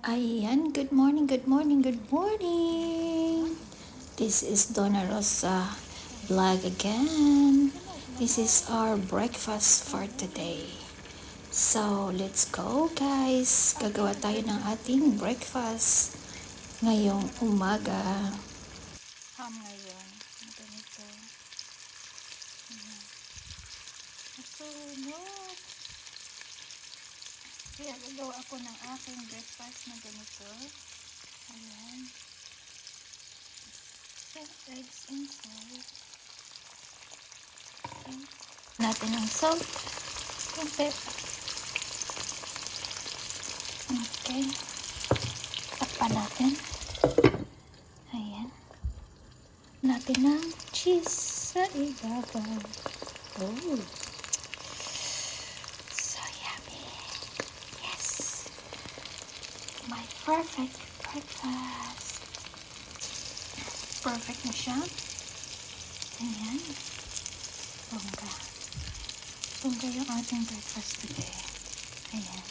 Ayan, good morning, good morning, good morning. This is Donna Rosa vlog again. This is our breakfast for today. So, let's go guys. Gagawa tayo ng ating breakfast ngayong umaga. Ham ngayon. Ganito. Nasunog. Kaya gagawa ako ng aking breakfast na ganito. Ayan. Eggs inside. Okay. Natin ang salt and pepper. Okay. Takpan natin. Ayan. Natin ang cheese sa ibabaw. Oh. So yummy. Yes. My perfect breakfast. Perfect na siya. Ayan. Bongga. Bongga yung ating breakfast today. Ayan.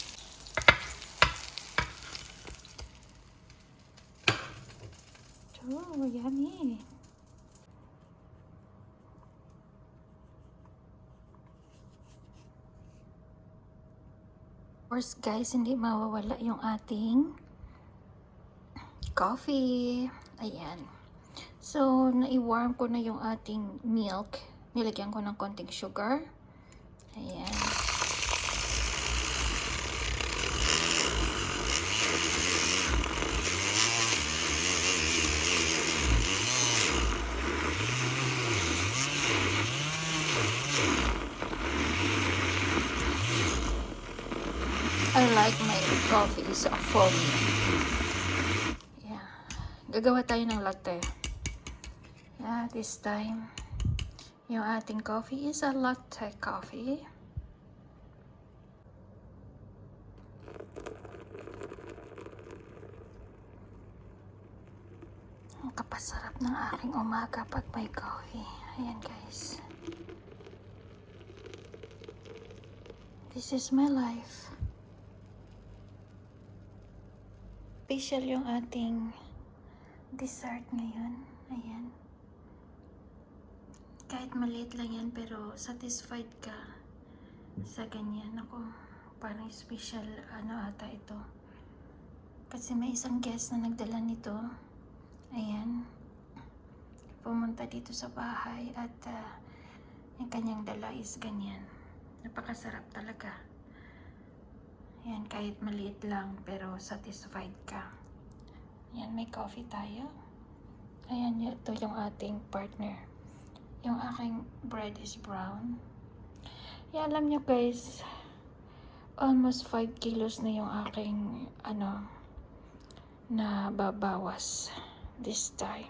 Oh, yummy. Of course, guys, hindi mawawala yung ating coffee. Ayan. So, nai-warm ko na yung ating milk. Nilagyan ko ng konting sugar. Ayan. I like my coffee is foamy. Yeah. Gagawa tayo ng latte. Yeah, this time, yung ating coffee is a latte coffee. Ang kapasarap ng aking umaga pag may coffee. Ayan guys. This is my life. Special yung ating dessert ngayon. Ayan. Kahit maliit lang yan, pero satisfied ka sa ganyan. Ako, parang special ata ito. Kasi may isang guest na nagdala nito. Ayan. Pumunta dito sa bahay at yung kanyang dala is ganyan. Napakasarap talaga. Ayan, kahit maliit lang, pero satisfied ka. Ayan, may coffee tayo. Ayan, ito yung ating partner. Yung aking bread is brown. Ayan, alam nyo guys, almost 5 kilos na yung aking, na babawas this time.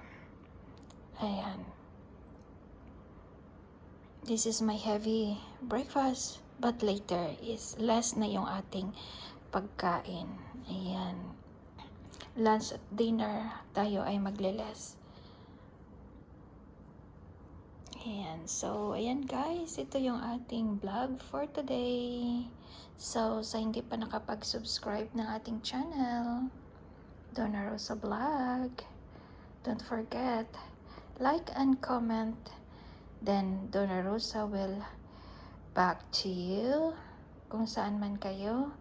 Ayan. This is my heavy breakfast. But later is less na yung ating pagkain. Ayan. Lunch at dinner tayo ay magle-less. Ayan. So, ayan guys. Ito yung ating vlog for today. So, sa hindi pa nakapag-subscribe ng ating channel, Donna Rosa Vlog, don't forget, like and comment. Then, Donna Rosa will back to you kung saan man kayo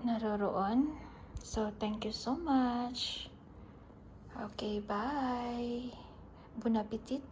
naroroon. So, thank you so much. Okay, bye. Bon appetit.